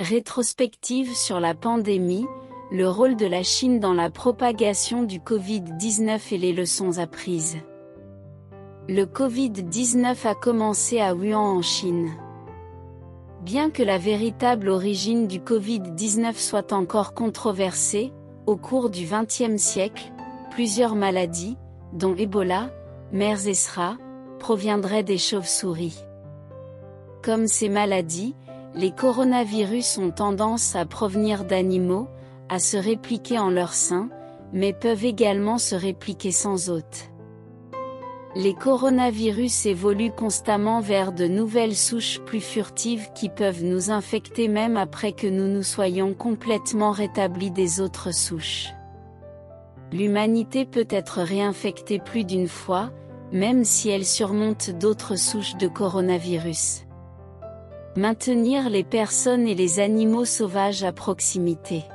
Rétrospective sur la pandémie, le rôle de la Chine dans la propagation du Covid-19 et les leçons apprises. Le Covid-19 a commencé à Wuhan en Chine. Bien que la véritable origine du Covid-19 soit encore controversée, au cours du XXe siècle, plusieurs maladies, dont Ebola, MERS et SRA, proviendraient des chauves-souris. Comme ces maladies, les coronavirus ont tendance à provenir d'animaux, à se répliquer en leur sein, mais peuvent également se répliquer sans hôte. Les coronavirus évoluent constamment vers de nouvelles souches plus furtives qui peuvent nous infecter même après que nous nous soyons complètement rétablis des autres souches. L'humanité peut être réinfectée plus d'une fois, même si elle surmonte d'autres souches de coronavirus. Maintenir les personnes et les animaux sauvages à proximité.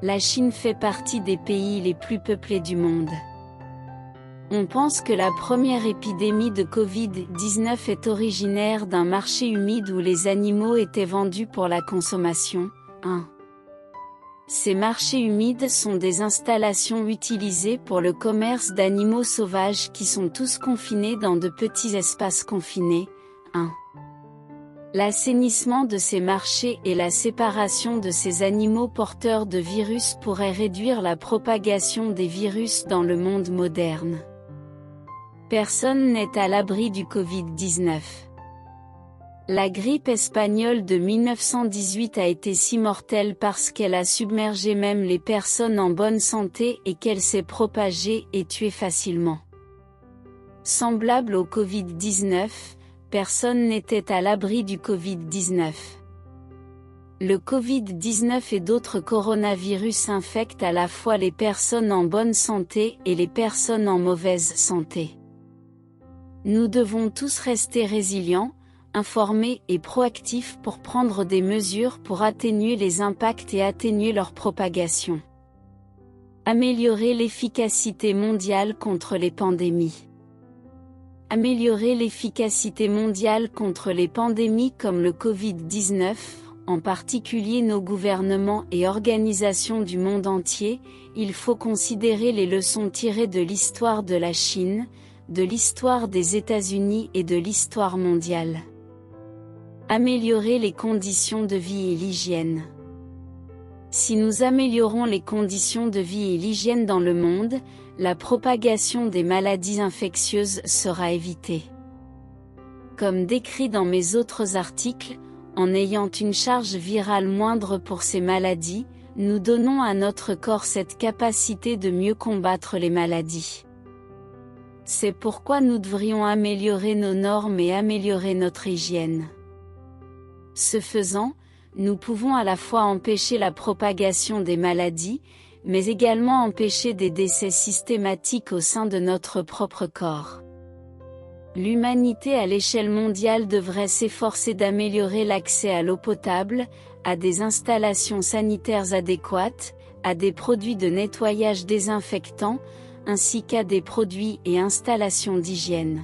La Chine fait partie des pays les plus peuplés du monde. On pense que la première épidémie de Covid-19 est originaire d'un marché humide où les animaux étaient vendus pour la consommation. 1. Ces marchés humides sont des installations utilisées pour le commerce d'animaux sauvages qui sont tous confinés dans de petits espaces confinés. 1. L'assainissement de ces marchés et la séparation de ces animaux porteurs de virus pourraient réduire la propagation des virus dans le monde moderne. Personne n'est à l'abri du Covid-19. La grippe espagnole de 1918 a été si mortelle parce qu'elle a submergé même les personnes en bonne santé et qu'elle s'est propagée et tuée facilement. Semblable au Covid-19, personne n'était à l'abri du Covid-19. Le Covid-19 et d'autres coronavirus infectent à la fois les personnes en bonne santé et les personnes en mauvaise santé. Nous devons tous rester résilients, informés et proactifs pour prendre des mesures pour atténuer les impacts et atténuer leur propagation. Améliorer l'efficacité mondiale contre les pandémies. Améliorer l'efficacité mondiale contre les pandémies comme le Covid-19, en particulier nos gouvernements et organisations du monde entier, il faut considérer les leçons tirées de l'histoire de la Chine, de l'histoire des États-Unis et de l'histoire mondiale. Améliorer les conditions de vie et l'hygiène. Si nous améliorons les conditions de vie et l'hygiène dans le monde, la propagation des maladies infectieuses sera évitée. Comme décrit dans mes autres articles, en ayant une charge virale moindre pour ces maladies, nous donnons à notre corps cette capacité de mieux combattre les maladies. C'est pourquoi nous devrions améliorer nos normes et améliorer notre hygiène. Ce faisant, nous pouvons à la fois empêcher la propagation des maladies, mais également empêcher des décès systématiques au sein de notre propre corps. L'humanité à l'échelle mondiale devrait s'efforcer d'améliorer l'accès à l'eau potable, à des installations sanitaires adéquates, à des produits de nettoyage désinfectants, ainsi qu'à des produits et installations d'hygiène.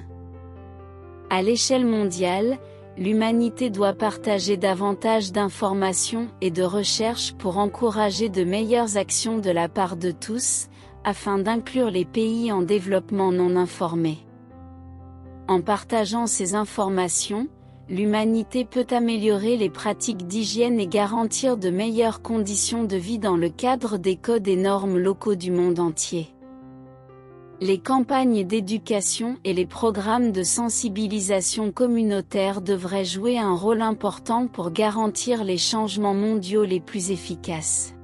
À l'échelle mondiale, l'humanité doit partager davantage d'informations et de recherches pour encourager de meilleures actions de la part de tous, afin d'inclure les pays en développement non informés. En partageant ces informations, l'humanité peut améliorer les pratiques d'hygiène et garantir de meilleures conditions de vie dans le cadre des codes et normes locaux du monde entier. Les campagnes d'éducation et les programmes de sensibilisation communautaire devraient jouer un rôle important pour garantir les changements mondiaux les plus efficaces.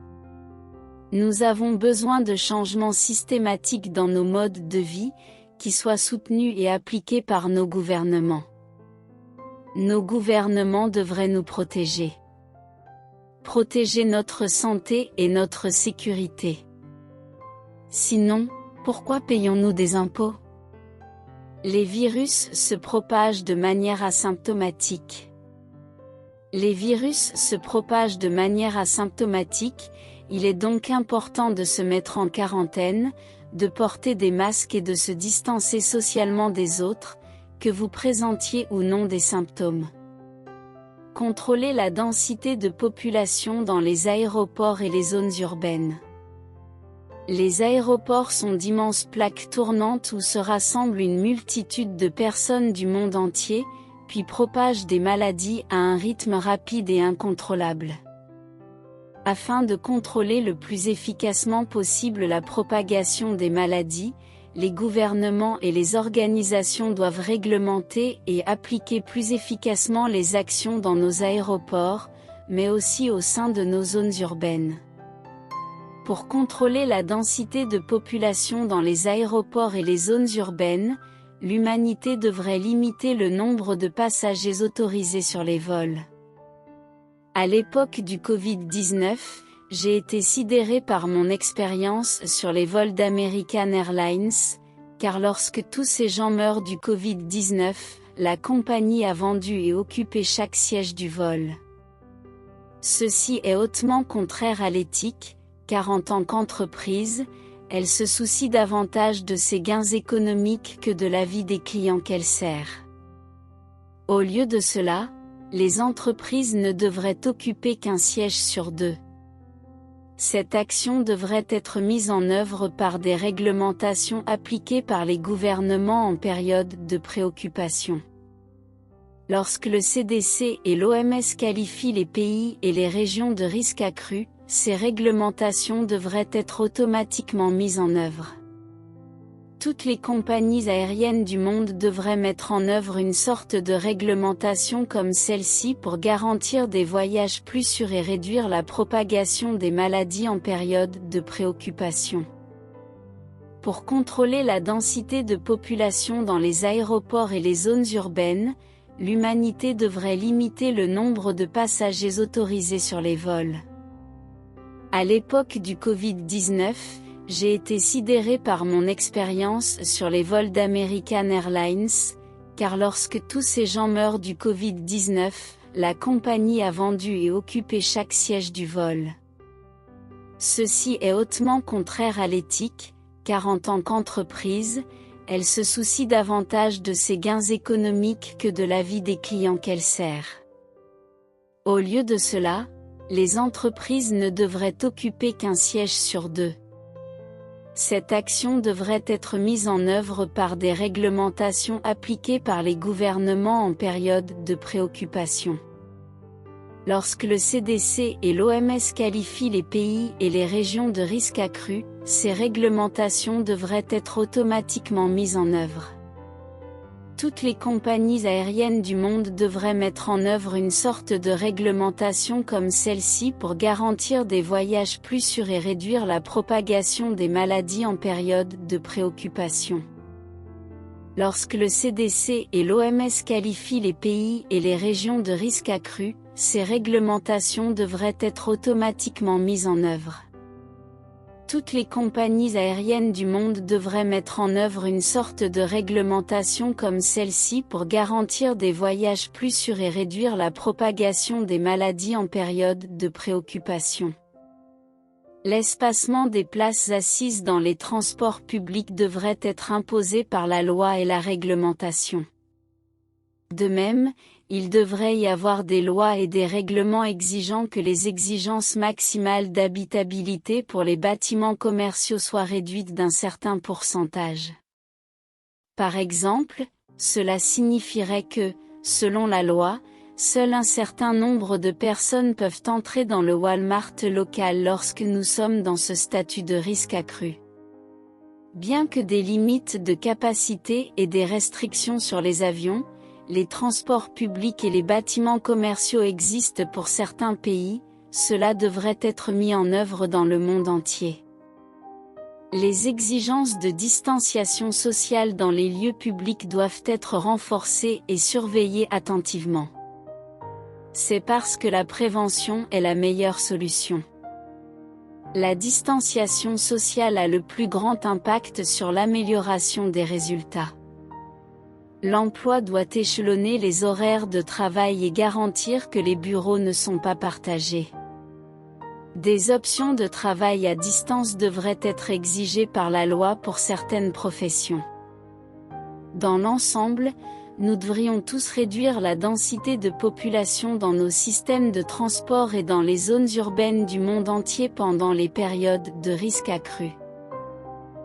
Nous avons besoin de changements systématiques dans nos modes de vie, qui soient soutenus et appliqués par nos gouvernements. Nos gouvernements devraient nous protéger. Protéger notre santé et notre sécurité. Sinon, pourquoi payons-nous des impôts? Les virus se propagent de manière asymptomatique. Les virus se propagent de manière asymptomatique, il est donc important de se mettre en quarantaine, de porter des masques et de se distancer socialement des autres, que vous présentiez ou non des symptômes. Contrôler la densité de population dans les aéroports et les zones urbaines. Les aéroports sont d'immenses plaques tournantes où se rassemblent une multitude de personnes du monde entier, puis propagent des maladies à un rythme rapide et incontrôlable. Afin de contrôler le plus efficacement possible la propagation des maladies, les gouvernements et les organisations doivent réglementer et appliquer plus efficacement les actions dans nos aéroports, mais aussi au sein de nos zones urbaines. Pour contrôler la densité de population dans les aéroports et les zones urbaines, l'humanité devrait limiter le nombre de passagers autorisés sur les vols. À l'époque du Covid-19, j'ai été sidéré par mon expérience sur les vols d'American Airlines, car lorsque tous ces gens meurent du Covid-19, la compagnie a vendu et occupé chaque siège du vol. Ceci est hautement contraire à l'éthique, car en tant qu'entreprise, elle se soucie davantage de ses gains économiques que de la vie des clients qu'elle sert. Au lieu de cela, les entreprises ne devraient occuper qu'un siège sur 2. Cette action devrait être mise en œuvre par des réglementations appliquées par les gouvernements en période de préoccupation. Lorsque le CDC et l'OMS qualifient les pays et les régions de risque accru, ces réglementations devraient être automatiquement mises en œuvre. Toutes les compagnies aériennes du monde devraient mettre en œuvre une sorte de réglementation comme celle-ci pour garantir des voyages plus sûrs et réduire la propagation des maladies en période de préoccupation. Pour contrôler la densité de population dans les aéroports et les zones urbaines, l'humanité devrait limiter le nombre de passagers autorisés sur les vols. À l'époque du Covid-19, j'ai été sidéré par mon expérience sur les vols d'American Airlines, car lorsque tous ces gens meurent du Covid-19, la compagnie a vendu et occupé chaque siège du vol. Ceci est hautement contraire à l'éthique, car en tant qu'entreprise, elle se soucie davantage de ses gains économiques que de la vie des clients qu'elle sert. Au lieu de cela, les entreprises ne devraient occuper qu'un siège sur 2. Cette action devrait être mise en œuvre par des réglementations appliquées par les gouvernements en période de préoccupation. Lorsque le CDC et l'OMS qualifient les pays et les régions de risque accru, ces réglementations devraient être automatiquement mises en œuvre. Toutes les compagnies aériennes du monde devraient mettre en œuvre une sorte de réglementation comme celle-ci pour garantir des voyages plus sûrs et réduire la propagation des maladies en période de préoccupation. Lorsque le CDC et l'OMS qualifient les pays et les régions de risque accru, ces réglementations devraient être automatiquement mises en œuvre. Toutes les compagnies aériennes du monde devraient mettre en œuvre une sorte de réglementation comme celle-ci pour garantir des voyages plus sûrs et réduire la propagation des maladies en période de préoccupation. L'espacement des places assises dans les transports publics devrait être imposé par la loi et la réglementation. De même, il devrait y avoir des lois et des règlements exigeant que les exigences maximales d'habitabilité pour les bâtiments commerciaux soient réduites d'un certain pourcentage. Par exemple, cela signifierait que, selon la loi, seul un certain nombre de personnes peuvent entrer dans le Walmart local lorsque nous sommes dans ce statut de risque accru. Bien que des limites de capacité et des restrictions sur les avions, les transports publics et les bâtiments commerciaux existent pour certains pays, cela devrait être mis en œuvre dans le monde entier. Les exigences de distanciation sociale dans les lieux publics doivent être renforcées et surveillées attentivement. C'est parce que la prévention est la meilleure solution. La distanciation sociale a le plus grand impact sur l'amélioration des résultats. L'emploi doit échelonner les horaires de travail et garantir que les bureaux ne sont pas partagés. Des options de travail à distance devraient être exigées par la loi pour certaines professions. Dans l'ensemble, nous devrions tous réduire la densité de population dans nos systèmes de transport et dans les zones urbaines du monde entier pendant les périodes de risque accru.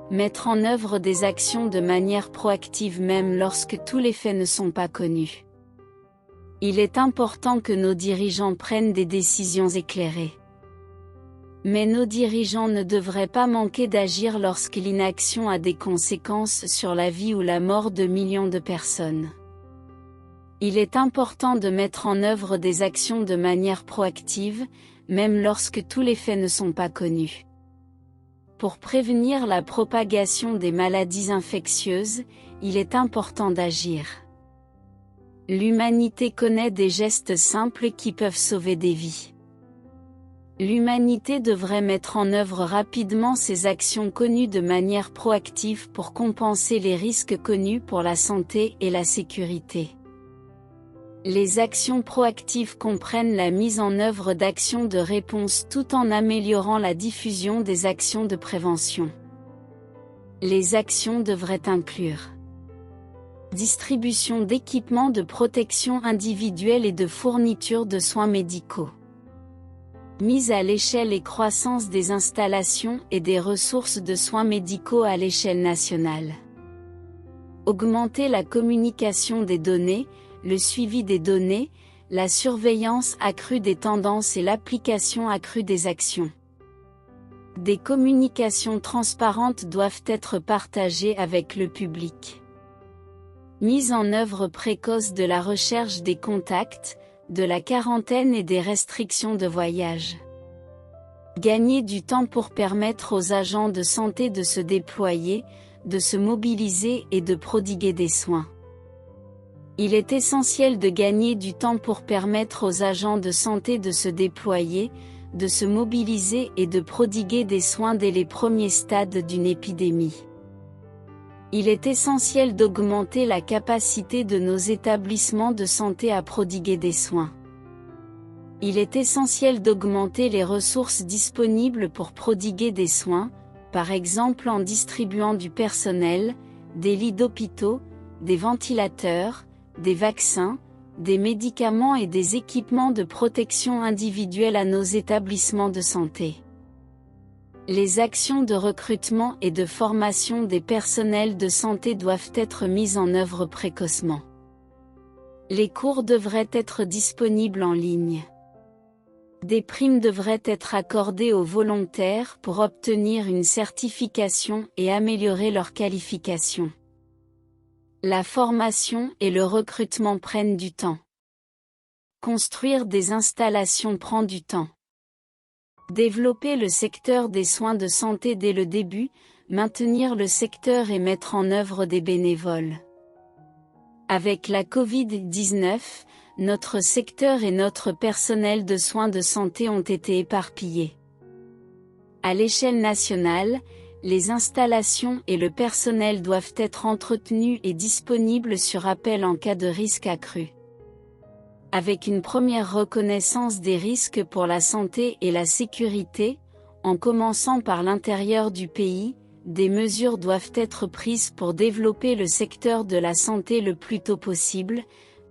Mettre en œuvre des actions de manière proactive même lorsque tous les faits ne sont pas connus. Il est important que nos dirigeants prennent des décisions éclairées. Mais nos dirigeants ne devraient pas manquer d'agir lorsque l'inaction a des conséquences sur la vie ou la mort de millions de personnes. Il est important de mettre en œuvre des actions de manière proactive, même lorsque tous les faits ne sont pas connus. Pour prévenir la propagation des maladies infectieuses, il est important d'agir. L'humanité connaît des gestes simples qui peuvent sauver des vies. L'humanité devrait mettre en œuvre rapidement ces actions connues de manière proactive pour compenser les risques connus pour la santé et la sécurité. Les actions proactives comprennent la mise en œuvre d'actions de réponse tout en améliorant la diffusion des actions de prévention. Les actions devraient inclure distribution d'équipements de protection individuelle et de fourniture de soins médicaux. Mise à l'échelle et croissance des installations et des ressources de soins médicaux à l'échelle nationale. Augmenter la communication des données, le suivi des données, la surveillance accrue des tendances et l'application accrue des actions. Des communications transparentes doivent être partagées avec le public. Mise en œuvre précoce de la recherche des contacts, de la quarantaine et des restrictions de voyage. Gagner du temps pour permettre aux agents de santé de se déployer, de se mobiliser et de prodiguer des soins. Il est essentiel de gagner du temps pour permettre aux agents de santé de se déployer, de se mobiliser et de prodiguer des soins dès les premiers stades d'une épidémie. Il est essentiel d'augmenter la capacité de nos établissements de santé à prodiguer des soins. Il est essentiel d'augmenter les ressources disponibles pour prodiguer des soins, par exemple en distribuant du personnel, des lits d'hôpitaux, des ventilateurs, des vaccins, des médicaments et des équipements de protection individuelle à nos établissements de santé. Les actions de recrutement et de formation des personnels de santé doivent être mises en œuvre précocement. Les cours devraient être disponibles en ligne. Des primes devraient être accordées aux volontaires pour obtenir une certification et améliorer leur qualification. La formation et le recrutement prennent du temps. Construire des installations prend du temps. Développer le secteur des soins de santé dès le début, maintenir le secteur et mettre en œuvre des bénévoles. Avec la Covid-19, notre secteur et notre personnel de soins de santé ont été éparpillés. À l'échelle nationale, les installations et le personnel doivent être entretenus et disponibles sur appel en cas de risque accru. Avec une première reconnaissance des risques pour la santé et la sécurité, en commençant par l'intérieur du pays, des mesures doivent être prises pour développer le secteur de la santé le plus tôt possible,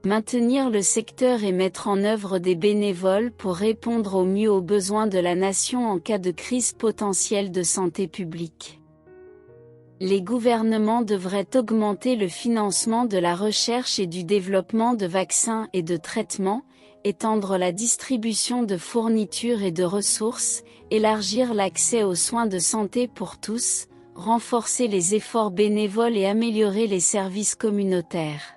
maintenir le secteur et mettre en œuvre des bénévoles pour répondre au mieux aux besoins de la nation en cas de crise potentielle de santé publique. Les gouvernements devraient augmenter le financement de la recherche et du développement de vaccins et de traitements, étendre la distribution de fournitures et de ressources, élargir l'accès aux soins de santé pour tous, renforcer les efforts bénévoles et améliorer les services communautaires.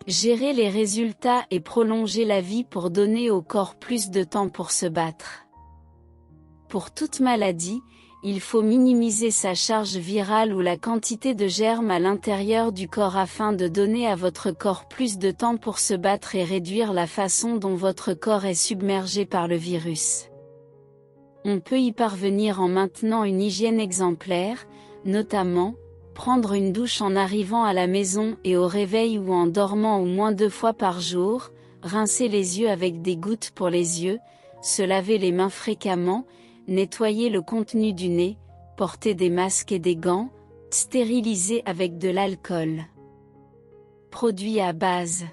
Gérer les résultats et prolonger la vie pour donner au corps plus de temps pour se battre. Pour toute maladie, il faut minimiser sa charge virale ou la quantité de germes à l'intérieur du corps afin de donner à votre corps plus de temps pour se battre et réduire la façon dont votre corps est submergé par le virus. On peut y parvenir en maintenant une hygiène exemplaire, notamment, prendre une douche en arrivant à la maison et au réveil ou en dormant au moins 2 fois par jour, rincer les yeux avec des gouttes pour les yeux, se laver les mains fréquemment, nettoyer le contenu du nez, porter des masques et des gants, stériliser avec de l'alcool. Produits à base.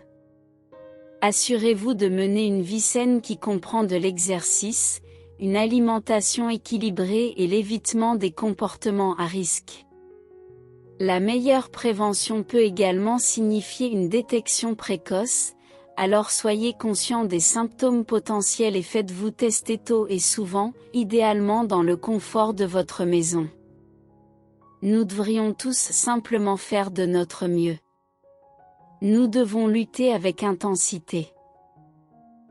Assurez-vous de mener une vie saine qui comprend de l'exercice, une alimentation équilibrée et l'évitement des comportements à risque. La meilleure prévention peut également signifier une détection précoce, alors soyez conscient des symptômes potentiels et faites-vous tester tôt et souvent, idéalement dans le confort de votre maison. Nous devrions tous simplement faire de notre mieux. Nous devons lutter avec intensité.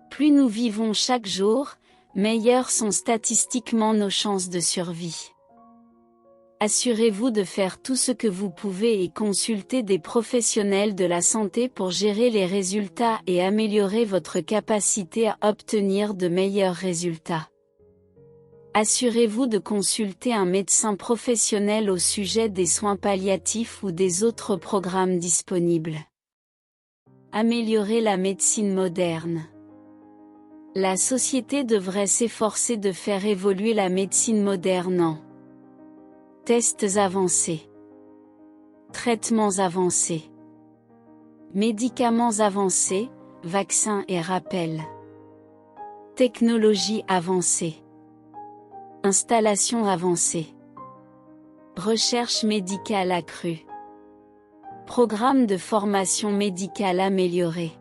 Plus nous vivons chaque jour, meilleures sont statistiquement nos chances de survie. Assurez-vous de faire tout ce que vous pouvez et consultez des professionnels de la santé pour gérer les résultats et améliorer votre capacité à obtenir de meilleurs résultats. Assurez-vous de consulter un médecin professionnel au sujet des soins palliatifs ou des autres programmes disponibles. Améliorer la médecine moderne. La société devrait s'efforcer de faire évoluer la médecine moderne en tests avancés, traitements avancés, médicaments avancés, vaccins et rappels, technologies avancées, installations avancées, recherche médicale accrue, programme de formation médicale amélioré,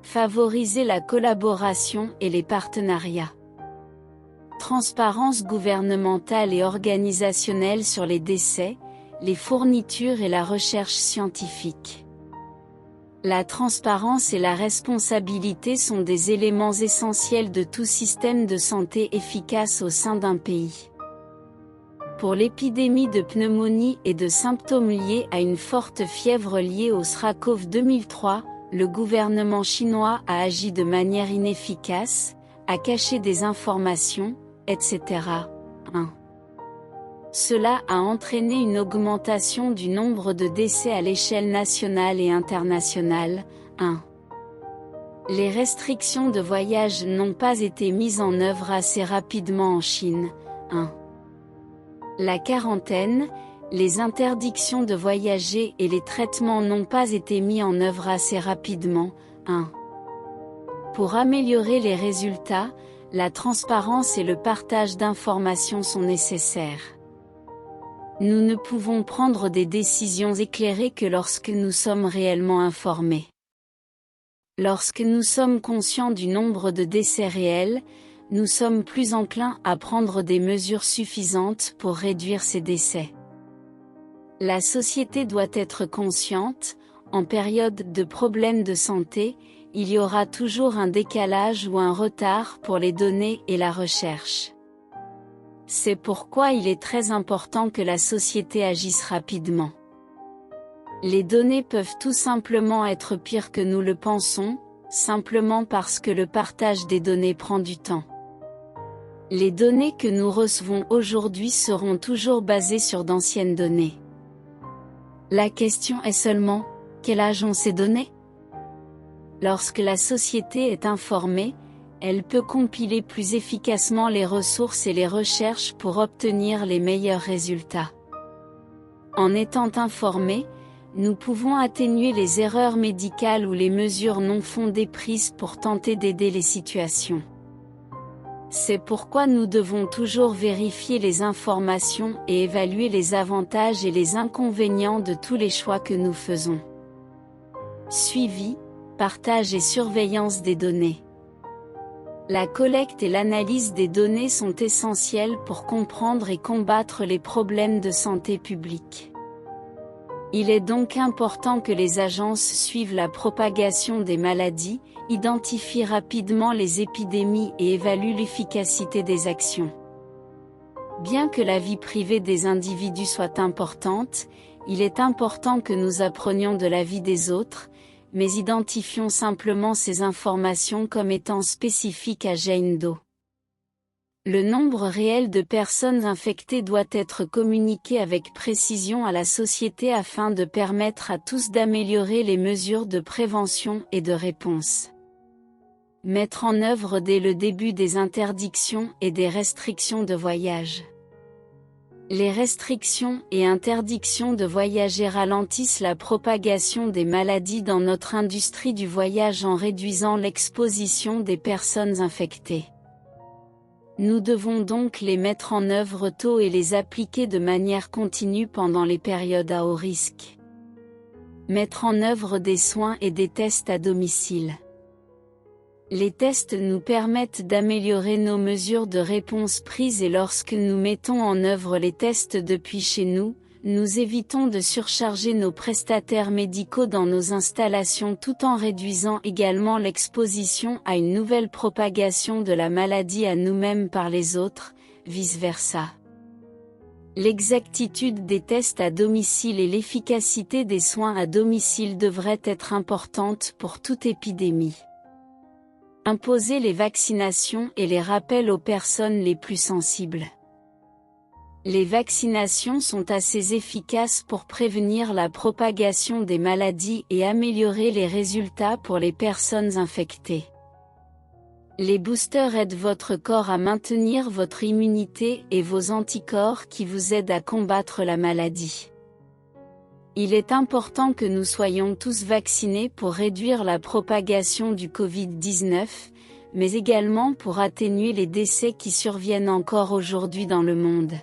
favoriser la collaboration et les partenariats. Transparence gouvernementale et organisationnelle sur les décès, les fournitures et la recherche scientifique. La transparence et la responsabilité sont des éléments essentiels de tout système de santé efficace au sein d'un pays. Pour l'épidémie de pneumonie et de symptômes liés à une forte fièvre liée au SRAS-CoV 2003, le gouvernement chinois a agi de manière inefficace, a caché des informations, etc. 1. Cela a entraîné une augmentation du nombre de décès à l'échelle nationale et internationale. 1. Les restrictions de voyage n'ont pas été mises en œuvre assez rapidement en Chine. 1. La quarantaine, les interdictions de voyager et les traitements n'ont pas été mis en œuvre assez rapidement. 1. Pour améliorer les résultats, la transparence et le partage d'informations sont nécessaires. Nous ne pouvons prendre des décisions éclairées que lorsque nous sommes réellement informés. Lorsque nous sommes conscients du nombre de décès réels, nous sommes plus enclins à prendre des mesures suffisantes pour réduire ces décès. La société doit être consciente, en période de problèmes de santé, il y aura toujours un décalage ou un retard pour les données et la recherche. C'est pourquoi il est très important que la société agisse rapidement. Les données peuvent tout simplement être pires que nous le pensons, simplement parce que le partage des données prend du temps. Les données que nous recevons aujourd'hui seront toujours basées sur d'anciennes données. La question est seulement, quel âge ont ces données ? Lorsque la société est informée, elle peut compiler plus efficacement les ressources et les recherches pour obtenir les meilleurs résultats. En étant informés, nous pouvons atténuer les erreurs médicales ou les mesures non fondées prises pour tenter d'aider les situations. C'est pourquoi nous devons toujours vérifier les informations et évaluer les avantages et les inconvénients de tous les choix que nous faisons. Suivi, partage et surveillance des données. La collecte et l'analyse des données sont essentielles pour comprendre et combattre les problèmes de santé publique. Il est donc important que les agences suivent la propagation des maladies, identifient rapidement les épidémies et évaluent l'efficacité des actions. Bien que la vie privée des individus soit importante, il est important que nous apprenions de la vie des autres, mais identifions simplement ces informations comme étant spécifiques à Jane Doe. Le nombre réel de personnes infectées doit être communiqué avec précision à la société afin de permettre à tous d'améliorer les mesures de prévention et de réponse. Mettre en œuvre dès le début des interdictions et des restrictions de voyage. Les restrictions et interdictions de voyager ralentissent la propagation des maladies dans notre industrie du voyage en réduisant l'exposition des personnes infectées. Nous devons donc les mettre en œuvre tôt et les appliquer de manière continue pendant les périodes à haut risque. Mettre en œuvre des soins et des tests à domicile. Les tests nous permettent d'améliorer nos mesures de réponse prises et lorsque nous mettons en œuvre les tests depuis chez nous, nous évitons de surcharger nos prestataires médicaux dans nos installations tout en réduisant également l'exposition à une nouvelle propagation de la maladie à nous-mêmes par les autres, vice-versa. L'exactitude des tests à domicile et l'efficacité des soins à domicile devraient être importantes pour toute épidémie. Imposer les vaccinations et les rappels aux personnes les plus sensibles. Les vaccinations sont assez efficaces pour prévenir la propagation des maladies et améliorer les résultats pour les personnes infectées. Les boosters aident votre corps à maintenir votre immunité et vos anticorps qui vous aident à combattre la maladie. Il est important que nous soyons tous vaccinés pour réduire la propagation du Covid-19, mais également pour atténuer les décès qui surviennent encore aujourd'hui dans le monde.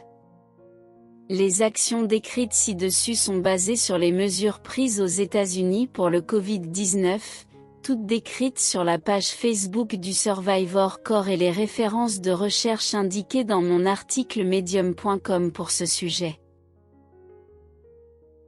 Les actions décrites ci-dessus sont basées sur les mesures prises aux États-Unis pour le Covid-19, toutes décrites sur la page Facebook du Survivor Corps et les références de recherche indiquées dans mon article medium.com pour ce sujet.